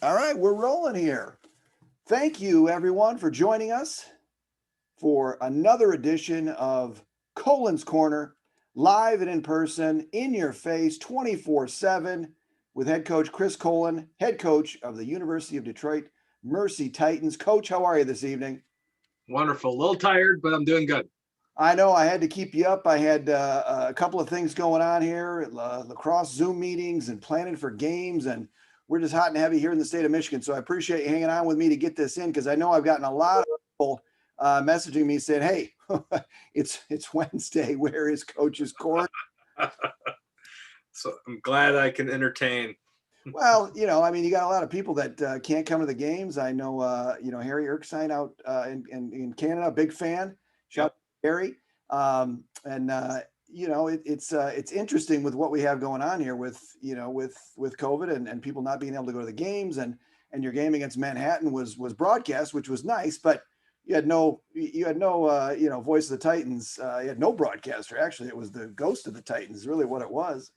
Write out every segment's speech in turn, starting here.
All right, we're rolling here. Thank you, everyone, for joining us for another edition of Kolon's Corner, live and in person, in your face, 24/7, with head coach Chris Kolon, head coach of the University of Detroit Mercy Titans. Coach, how are you this evening? Wonderful. A little tired, but I'm doing good. I know I had to keep you up. I had a couple of things going on here, lacrosse Zoom meetings and planning for games, and we're just hot and heavy here in the state of Michigan. So I appreciate you hanging on with me to get this in because I know I've gotten a lot of people messaging me saying, "Hey, it's Wednesday. Where is Coach's Court?" So I'm glad I can entertain. Well, I mean, you got a lot of people that can't come to the games. I know, Harry Erkstein out in Canada, big fan. Shout Yep. out to Harry. And it's interesting with what we have going on here with with COVID and people not being able to go to the games and your game against Manhattan was broadcast, which was nice, but you had no voice of the Titans. You had no broadcaster. Actually, it was the ghost of the Titans, really what it was.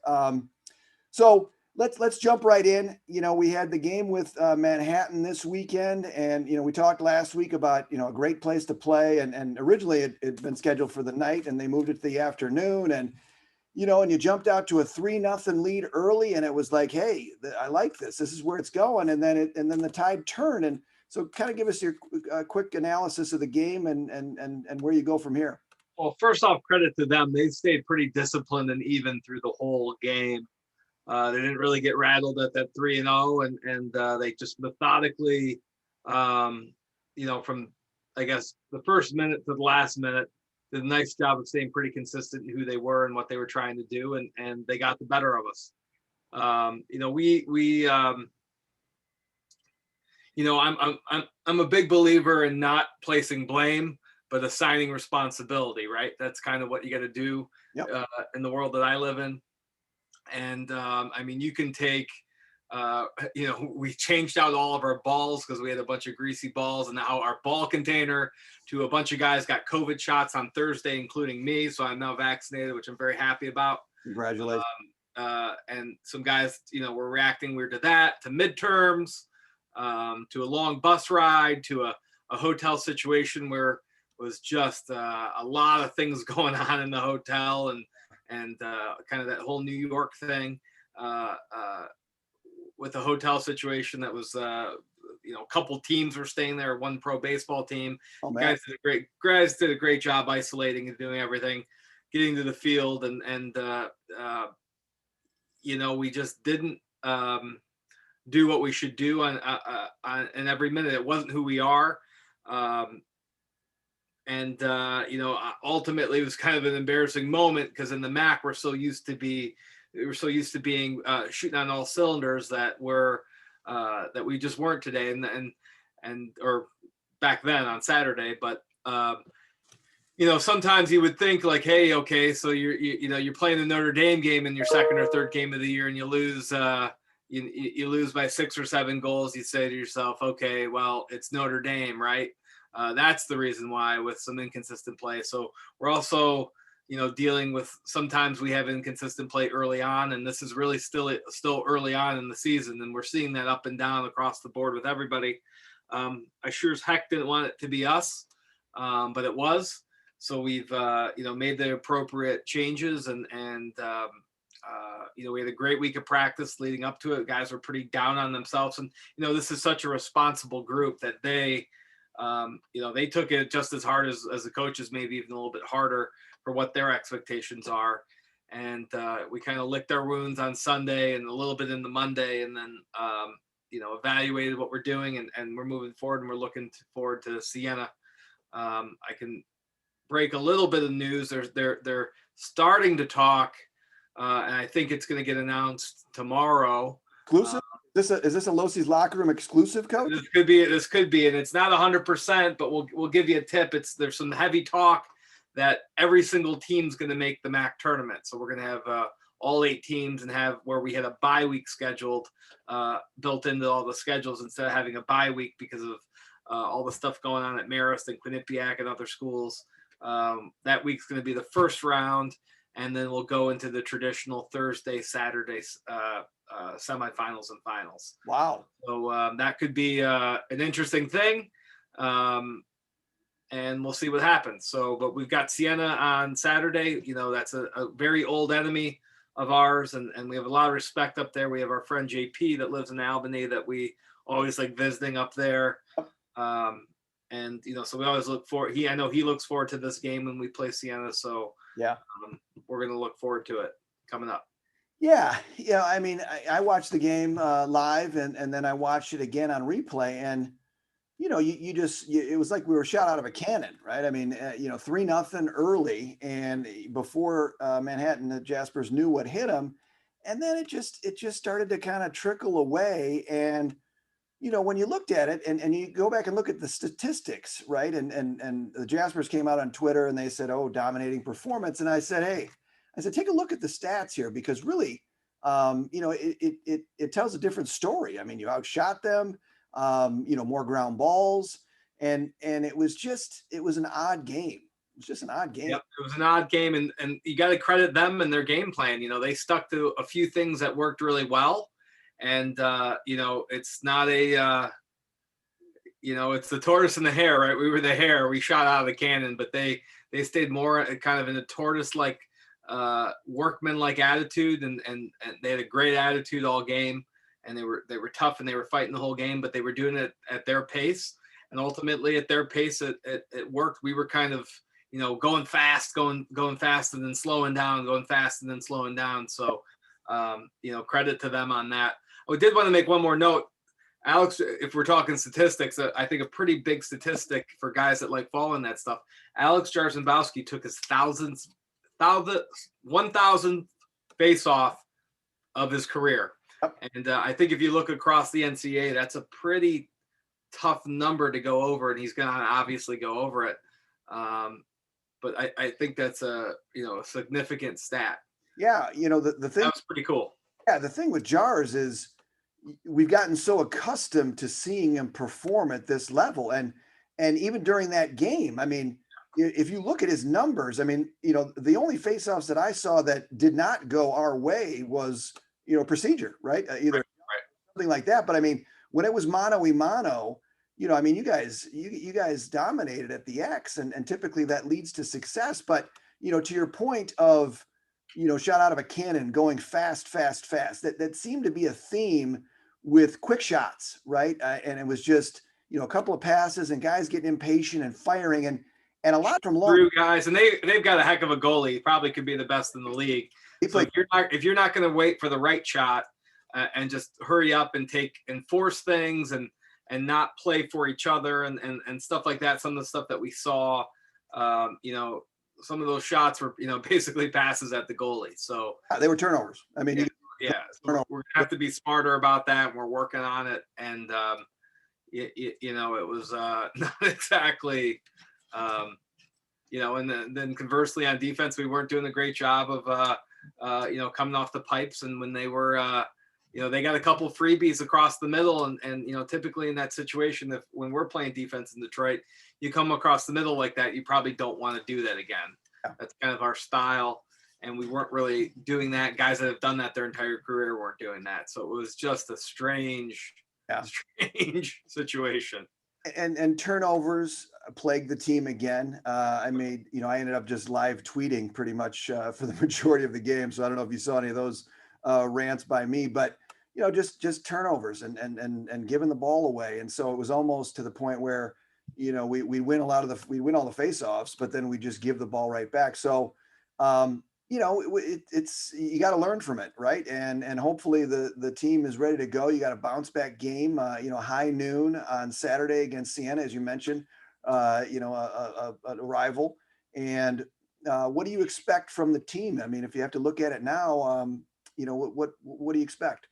So let's jump right in. We had the game with Manhattan this weekend, and we talked last week about a great place to play, and originally it had been scheduled for the night, and they moved it to the afternoon, and and you jumped out to a 3-0 lead early, and it was like, hey, I like this. This is where it's going, and then the tide turned, and so kind of give us your quick analysis of the game and where you go from here. Well, first off, credit to them. They stayed pretty disciplined and even through the whole game. They didn't really get rattled at that 3-0, and they just methodically, from I guess the first minute to the last minute, did a nice job of staying pretty consistent in who they were and what they were trying to do, and they got the better of us. I'm a big believer in not placing blame, but assigning responsibility. Right? That's kind of what you got to do Yep. in the world that I live in. And you can take, we changed out all of our balls because we had a bunch of greasy balls, and now our ball container to a bunch of guys got COVID shots on Thursday, including me. So I'm now vaccinated, which I'm very happy about. Congratulations. And some guys, were reacting weird to that, to midterms, to a long bus ride, to a hotel situation where it was just a lot of things going on in the hotel, and kind of that whole New York thing with the hotel situation that was, a couple teams were staying there, one pro baseball team. Oh, man. Guys did a great job isolating and doing everything, getting to the field, and we just didn't do what we should do on in every minute. It wasn't who we are. Ultimately it was kind of an embarrassing moment because in the MAC we're so used to being shooting on all cylinders that we just weren't today, or back then on Saturday. But sometimes you would think like, hey, okay, so you're playing the Notre Dame game in your second or third game of the year, and you lose. You lose by 6 or 7 goals. You say to yourself, okay, well, it's Notre Dame, right? That's the reason why, with some inconsistent play. So we're also, dealing with, sometimes we have inconsistent play early on, and this is really still early on in the season, and we're seeing that up and down across the board with everybody. I sure as heck didn't want it to be us, but it was. So we've made the appropriate changes, and we had a great week of practice leading up to it. Guys were pretty down on themselves, and this is such a responsible group that they took it just as hard as the coaches, maybe even a little bit harder for what their expectations are. And we kind of licked our wounds on Sunday and a little bit in the Monday, and then evaluated what we're doing, and we're moving forward, and we're looking forward to Siena. I can break a little bit of news. They're starting to talk, and I think it's going to get announced tomorrow. Exclusive? Is this a Losi's locker room exclusive, Coach? This could be, and it's not 100%, but we'll give you a tip. There's some heavy talk that every single team's going to make the MAC tournament. So we're going to have all 8 teams, and have where we had a bye week scheduled built into all the schedules instead of having a bye week because of all the stuff going on at Marist and Quinnipiac and other schools. That week's going to be the first round, and then we'll go into the traditional Thursday, Saturday semifinals and finals. Wow. So that could be an interesting thing. And we'll see what happens. So, but we've got Siena on Saturday. That's a very old enemy of ours, and we have a lot of respect up there. We have our friend JP that lives in Albany that we always like visiting up there. And so we always look forward. I know he looks forward to this game when we play Siena. So yeah, we're going to look forward to it coming up. Yeah. I mean, I watched the game live, and then I watched it again on replay, and it was like we were shot out of a cannon, right? I mean, 3-0 early, and before Manhattan, Jaspers knew what hit them, and then it just started to kind of trickle away. And when you looked at it, and you go back and look at the statistics, right? And the Jaspers came out on Twitter and they said, "Oh, dominating performance," and I said, "Hey," I said, "take a look at the stats here, because really, it tells a different story. I mean, you outshot them." More ground balls, and it was an odd game. It was just an odd game. Yep, it was an odd game, and you got to credit them and their game plan. They stuck to a few things that worked really well, and it's not a it's the tortoise and the hare, right? We were the hare, we shot out of the cannon, but they stayed more kind of in a tortoise-like workman-like attitude, and they had a great attitude all game. And they were tough, and they were fighting the whole game, but they were doing it at their pace. And ultimately at their pace, it worked. We were kind of, going fast and then slowing down, going fast and then slowing down. So, credit to them on that. I did want to make one more note. Alex, if we're talking statistics, I think a pretty big statistic for guys that like following that stuff, Alex Jarzembowski took his 1,000th face-off of his career. And I think if you look across the NCAA, that's a pretty tough number to go over, and he's going to obviously go over it. But I think that's a significant stat. Yeah, the thing, that's pretty cool. Yeah, the thing with Jars is we've gotten so accustomed to seeing him perform at this level, and even during that game, I mean, if you look at his numbers, I mean, the only faceoffs that I saw that did not go our way was procedure, right? Either right. Something like that. But I mean, when it was mano-a-mano, I mean, you guys dominated at the X, and typically that leads to success. But, to your point of, shot out of a cannon, going fast, that seemed to be a theme with quick shots, right? And it was just, a couple of passes and guys getting impatient and firing, and a lot from long guys. And they've got a heck of a goalie. He probably could be the best in the league. So if you're not going to wait for the right shot and just hurry up and force things and not play for each other and stuff like that, some of the stuff that we saw, some of those shots were basically passes at the goalie. So they were turnovers. I mean, so we're gonna have to be smarter about that, and we're working on it. And it was not exactly. And then conversely on defense, we weren't doing a great job of coming off the pipes. And when they were, they got a couple freebies across the middle, and typically in that situation, when we're playing defense in Detroit, you come across the middle like that, you probably don't want to do that again. Yeah. That's kind of our style, and we weren't really doing that. Guys that have done that their entire career weren't doing that, so it was just a strange situation. And turnovers plagued the team again. I ended up just live tweeting pretty much for the majority of the game. So I don't know if you saw any of those rants by me, but just turnovers and giving the ball away. And so it was almost to the point where we win all the faceoffs, but then we just give the ball right back. So it's you got to learn from it, right? And hopefully the team is ready to go. You got a bounce back game, high noon on Saturday against Siena, as you mentioned, a rival. And what do you expect from the team? I mean, if you have to look at it now, what do you expect?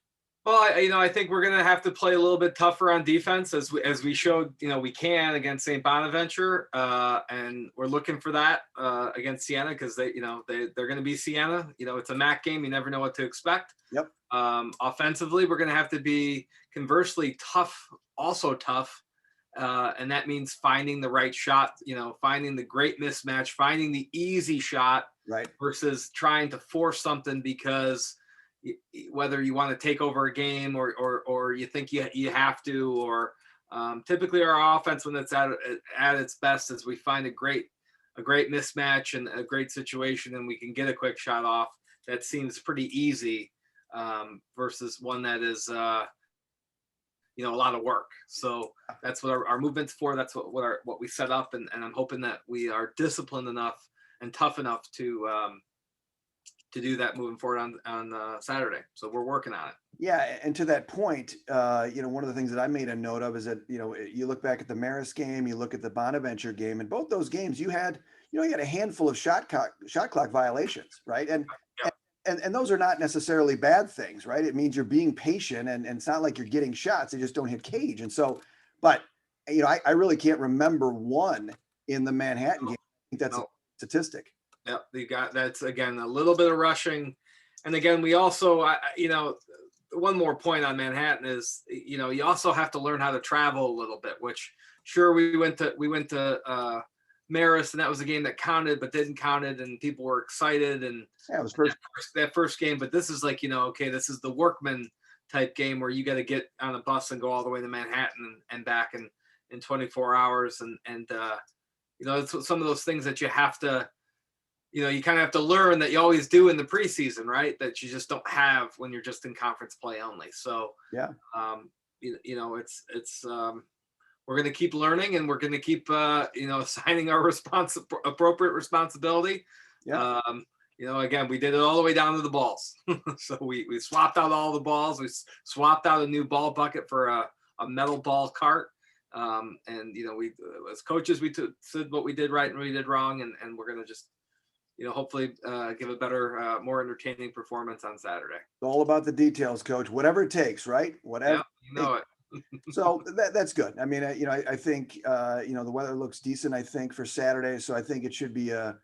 Well, I think we're going to have to play a little bit tougher on defense as we showed, we can against St. Bonaventure. And we're looking for that against Siena because they're going to be Siena. It's a MAC game. You never know what to expect. Yep. Offensively, we're going to have to be conversely tough, also tough. And that means finding the right shot, finding the great mismatch, finding the easy shot Right. versus trying to force something because whether you want to take over a game or you think you have to, or typically our offense when it's at its best is we find a great mismatch and a great situation and we can get a quick shot off that seems pretty easy versus one that is a lot of work. So that's what our movement's for. That's what we set up, and I'm hoping that we are disciplined enough and tough enough to do that moving forward on Saturday. So we're working on it. Yeah, and to that point, one of the things that I made a note of is that you look back at the Marist game, you look at the Bonaventure game, and both those games you had a handful of shot clock violations, right? And those are not necessarily bad things, right? It means you're being patient, and it's not like you're getting shots; they just don't hit cage. And so, but I really can't remember one in the Manhattan game. I think that's a statistic. Yep, that's again a little bit of rushing, and again we also one more point on Manhattan is you also have to learn how to travel a little bit. Which sure we went to Marist, and that was a game that counted but didn't count it, and people were excited, and yeah, it was that first game. But this is like okay, this is the workman type game where you got to get on a bus and go all the way to Manhattan and back in 24 hours, and it's some of those things that you have to. You kind of have to learn that you always do in the preseason, right? That you just don't have when you're just in conference play only. So yeah, it's we're going to keep learning, and we're going to keep assigning our appropriate responsibility. Yeah. Again, we did it all the way down to the balls. So we swapped out all the balls. We swapped out a new ball bucket for a metal ball cart. And we as coaches we said what we did right and what we did wrong, and we're going to just hopefully give a better, more entertaining performance on Saturday. It's all about the details, Coach. Whatever it takes, right? Whatever. Yeah, it. So that's good. I mean, I think the weather looks decent. I think for Saturday, so I think it should be a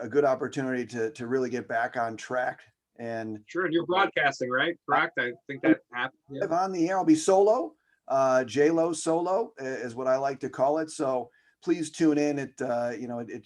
good opportunity to really get back on track. And sure, and you're broadcasting, right? Correct. I think that happened. Yeah. On the air, I'll be solo. JLO Solo is what I like to call it. So please tune in. It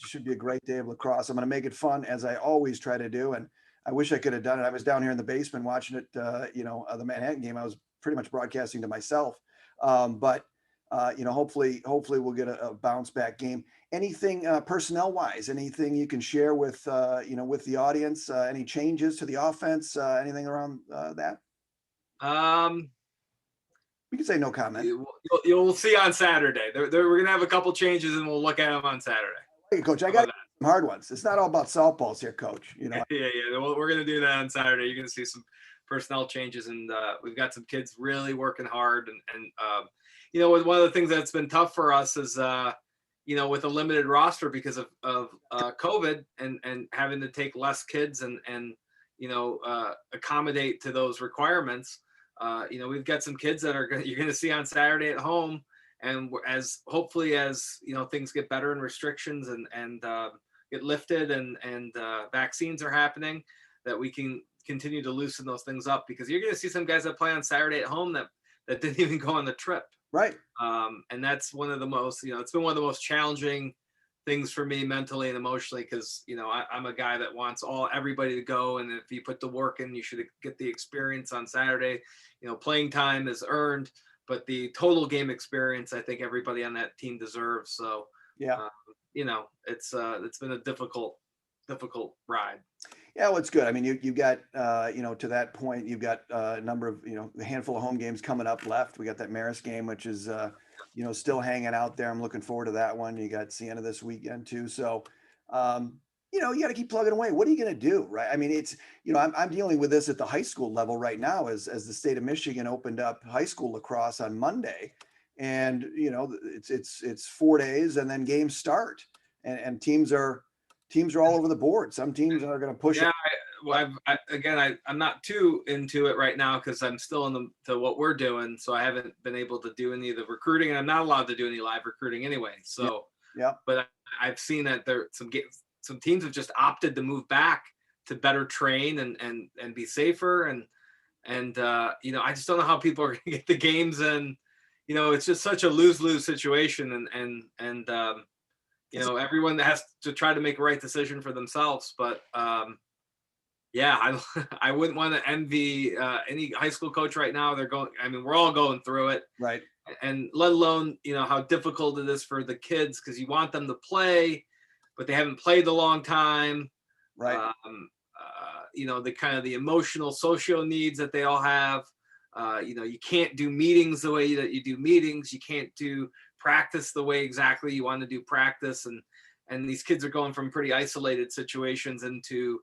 should be a great day of lacrosse. I'm going to make it fun as I always try to do. And I wish I could have done it. I was down here in the basement watching it. The Manhattan game. I was pretty much broadcasting to myself. But hopefully we'll get a bounce back game. Anything personnel wise? Anything you can share with with the audience? Any changes to the offense? Anything around that? We can say no comment. You'll see on Saturday. We're going to have a couple changes, and we'll look at them on Saturday. Hey, Coach, I got some hard ones. It's not all about softballs here, Coach. Yeah. Well, we're going to do that on Saturday. You're going to see some personnel changes, and we've got some kids really working hard. And one of the things that's been tough for us is, with a limited roster because of COVID and having to take less kids and accommodate to those requirements. We've got some kids that you're going to see on Saturday at home, and hopefully as things get better and restrictions and get lifted and vaccines are happening, that we can continue to loosen those things up, because you're going to see some guys that play on Saturday at home that didn't even go on the trip. Right. And that's one of the most, it's been one of the most challenging things for me mentally and emotionally, because I'm a guy that wants everybody to go, and if you put the work in, you should get the experience on Saturday. Playing time is earned, but the total game experience I think everybody on that team deserves. So yeah, it's been a difficult ride. Yeah, well, it's good. I mean, you got to that point, you've got a number of a handful of home games coming up left. We got that Marist game, which is still hanging out there. I'm looking forward to that one. You got Siena this weekend too. So, you got to keep plugging away. What are you going to do? Right. I mean, it's, I'm dealing with this at the high school level right now as the state of Michigan opened up high school lacrosse on Monday, and, it's 4 days and then games start, and teams are all over the board. Some teams are going to push. Yeah. I'm not too into it right now because I'm still to what we're doing. So I haven't been able to do any of the recruiting, and I'm not allowed to do any live recruiting anyway. So, yeah. But I've seen that there some teams have just opted to move back to better train and be safer. And I just don't know how people are going to get the games. And, it's just such a lose-lose situation. And everyone has to try to make a right decision for themselves. But yeah, I wouldn't want to envy any high school coach right now. We're all going through it. Right. And let alone, how difficult it is for the kids, because you want them to play, but they haven't played a long time. Right. The kind of the emotional, social needs that they all have. You can't do meetings the way that you do meetings. You can't do practice the way exactly you want to do practice. And these kids are going from pretty isolated situations into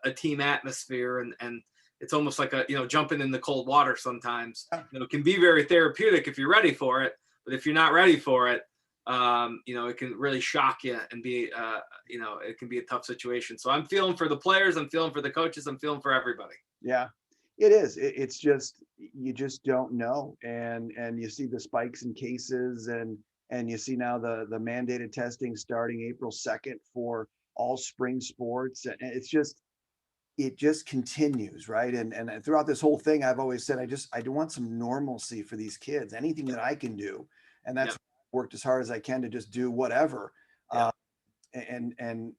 a team atmosphere. And it's almost like jumping in the cold water sometimes. It can be very therapeutic if you're ready for it. But if you're not ready for it, it can really shock you and be, it can be a tough situation. So I'm feeling for the players. I'm feeling for the coaches. I'm feeling for everybody. Yeah, it is. It's just, you just don't know. And you see the spikes in cases, and you see now the mandated testing starting April 2nd for all spring sports. And it just continues, right? And throughout this whole thing, I've always said, I do want some normalcy for these kids, anything that I can do. And that's worked as hard as I can to just do whatever. And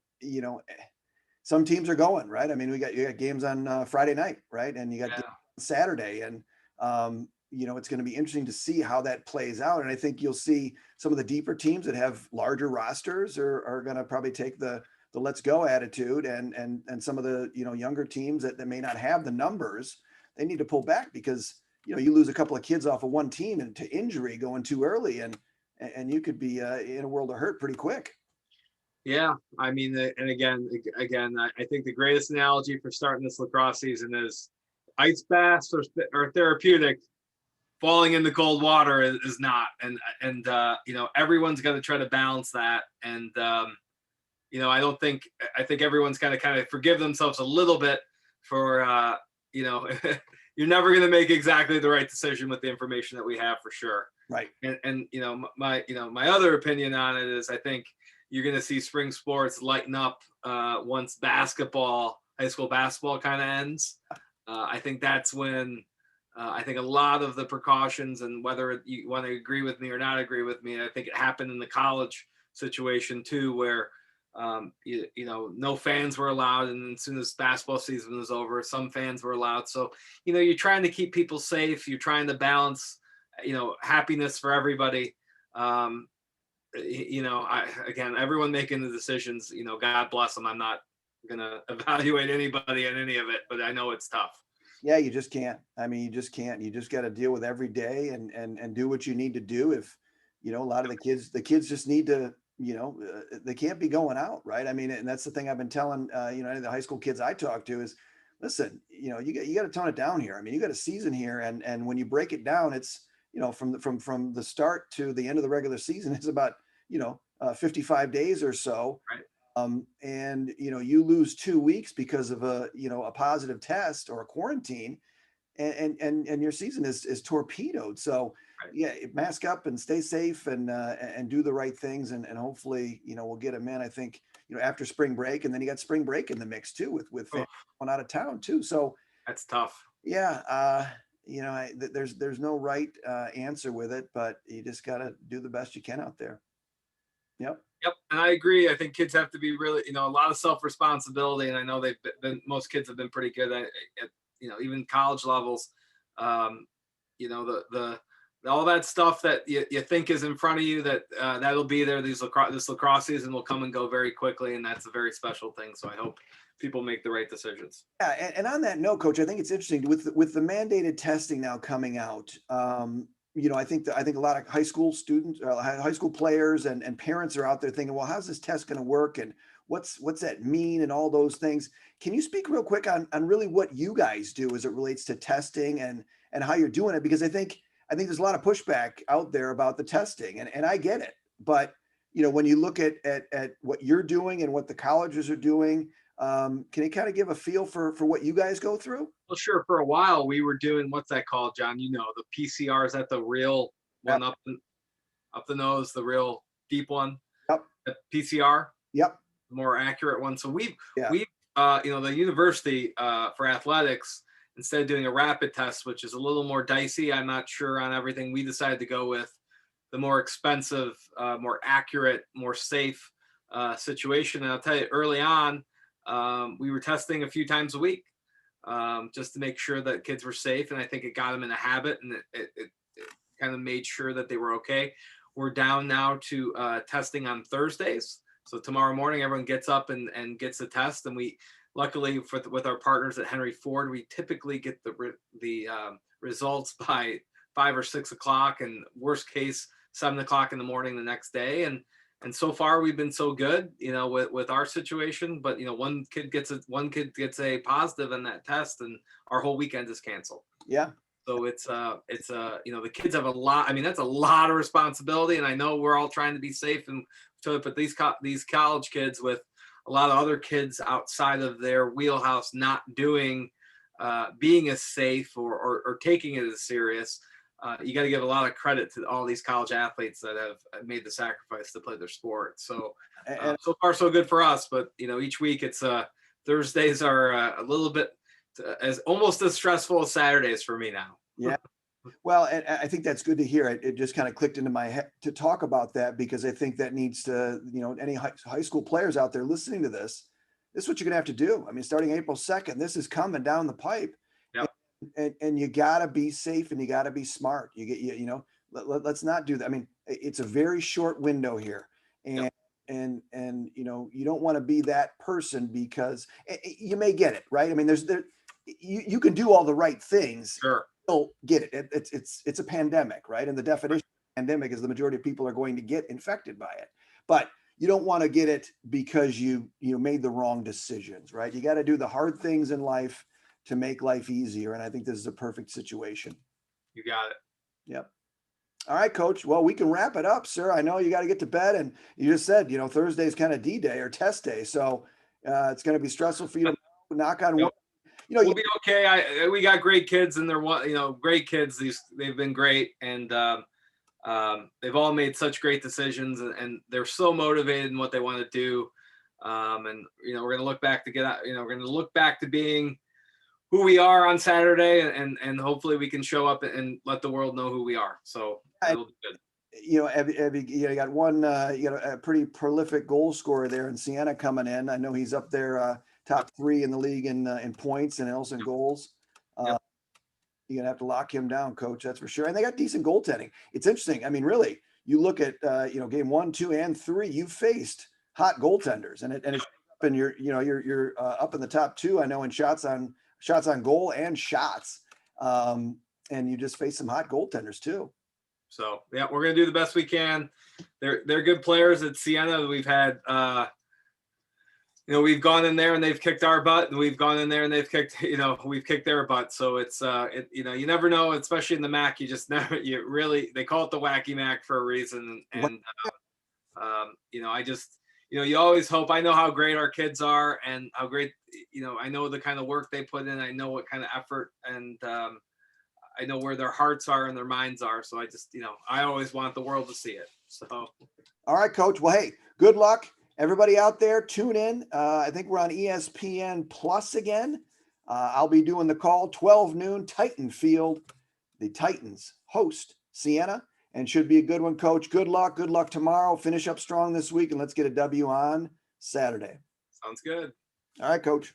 some teams are going, right. I mean, you got games on Friday night, right? And you got games on Saturday. And, it's going to be interesting to see how that plays out. And I think you'll see some of the deeper teams that have larger rosters are going to probably take the let's go attitude, and some of the, younger teams that may not have the numbers, they need to pull back, because, you lose a couple of kids off of one team and to injury going too early, and you could be in a world of hurt pretty quick. Yeah, I mean, and again, I think the greatest analogy for starting this lacrosse season is ice baths or therapeutic. Falling in the cold water is not, and everyone's going to try to balance that. And I think everyone's got to kind of forgive themselves a little bit for you're never going to make exactly the right decision with the information that we have, for sure. Right. And my other opinion on it is, I think you're going to see spring sports lighten up once high school basketball kind of ends. I think that's when I think a lot of the precautions, and whether you want to agree with me or not agree with me, I think it happened in the college situation too, where no fans were allowed, and as soon as basketball season was over, some fans were allowed. So you're trying to keep people safe. You're trying to balance happiness for everybody. Everyone making the decisions, God bless them. I'm not going to evaluate anybody in any of it, but I know it's tough. Yeah, you just can't. I mean, you just can't. You just got to deal with every day and do what you need to do. If, a lot of the kids just need to, they can't be going out, right? I mean, and that's the thing I've been telling, the high school kids I talk to is, listen, you got to tone it down here. I mean, you got a season here, and when you break it down, it's, from the start to the end of the regular season, it's about, 55 days or so. Right. And you lose 2 weeks because of a positive test or a quarantine, and your season is torpedoed. So right. Yeah, mask up and stay safe, and do the right things, and hopefully we'll get them in. I think after spring break, and then you got spring break in the mix too, with fans going out of town too. So that's tough. Yeah, there's no right answer with it, but you just got to do the best you can out there. Yep. And I agree. I think kids have to be really, a lot of self-responsibility. And I know most kids have been pretty good at even college levels. All that stuff that you think is in front of you, that'll be there. This lacrosse season will come and go very quickly. And that's a very special thing. So I hope people make the right decisions. Yeah. And on that note, Coach, I think it's interesting with the mandated testing now coming out. I think a lot of high school students, high school players, and parents are out there thinking, well, how's this test going to work, and what's that mean, and all those things. Can you speak real quick on really what you guys do as it relates to testing and how you're doing it? Because I think there's a lot of pushback out there about the testing, and I get it. But when you look at what you're doing and what the colleges are doing, can you kind of give a feel for what you guys go through? Well, sure. For a while, we were doing, what's that called, John? The PCR, is that the real one up the nose, the real deep one? Yep. The PCR. Yep. The more accurate one. So we the university for athletics, instead of doing a rapid test, which is a little more dicey, I'm not sure on everything, we decided to go with the more expensive, more accurate, more safe situation. And I'll tell you, early on, we were testing a few times a week, just to make sure that kids were safe. And I think it got them in a habit, and it kind of made sure that they were okay. We're down now to testing on Thursdays. So tomorrow morning, everyone gets up and gets a test. And we, luckily with our partners at Henry Ford, we typically get the results by 5 or 6 o'clock, and worst case 7 o'clock in the morning the next day. And so far we've been so good, with our situation. But one kid gets a positive in that test, and our whole weekend is canceled. Yeah. So it's the kids have a lot. I mean, that's a lot of responsibility, and I know we're all trying to be safe, and but these college kids with a lot of other kids outside of their wheelhouse not doing, being as safe or taking it as serious. You got to give a lot of credit to all these college athletes that have made the sacrifice to play their sport. So so far so good for us, but each week it's Thursdays are a little bit almost as stressful as Saturdays for me now. Yeah. Well, and I think that's good to hear. It just kind of clicked into my head to talk about that, because I think that needs to, any high school players out there listening to this is what you're going to have to do. I mean, starting April 2nd, this is coming down the pipe. Yep. And you got to be safe, and you got to be smart. Let's not do that. I mean, it's a very short window here. And, yep. and you don't want to be that person, because you may get it, right? I mean, you can do all the right things. Sure. Still get it. It's a pandemic, right? And the definition of pandemic is the majority of people are going to get infected by it. But you don't want to get it because you made the wrong decisions, right? You got to do the hard things in life to make life easier. And I think this is a perfect situation. You got it. Yep. All right, Coach. Well, we can wrap it up, sir. I know you got to get to bed, and you just said, Thursday is kind of D-Day or test day. So it's going to be stressful for you to knock on wood. We'll be okay. We got great kids, and they're great kids. They've been great, and they've all made such great decisions, and they're so motivated in what they want to do. And we're going to look back to we're going to look back to being who we are on Saturday, and hopefully we can show up and let the world know who we are. So it'll be good. You got one, you got a pretty prolific goal scorer there in Siena coming in. I know he's up there, top 3 in the league in points and also in goals. Yep. You're going to have to lock him down, Coach. That's for sure. And they got decent goaltending. It's interesting. I mean, really, you look at, game 1, 2, and 3, you faced hot goaltenders, and it's up in you're up in the top 2, I know, in shots on goal and shots. And you just face some hot goaltenders too. So yeah, we're going to do the best we can. They're good players at Siena. We've had, we've gone in there and they've kicked our butt, and we've gone in there and they've kicked, we've kicked their butt. So it's, you never know, especially in the MAC. You just never, they call it the Wacky MAC for a reason. And, I just, you always hope. I know how great our kids are, and how great, I know the kind of work they put in. I know what kind of effort, and I know where their hearts are and their minds are. So I just, I always want the world to see it. So. All right, Coach. Well, hey, good luck. Everybody out there, tune in. I think we're on ESPN Plus again. I'll be doing the call 12 noon, Titan Field. The Titans host Siena, and should be a good one, Coach. Good luck. Good luck tomorrow. Finish up strong this week, and let's get a W on Saturday. Sounds good. All right, Coach.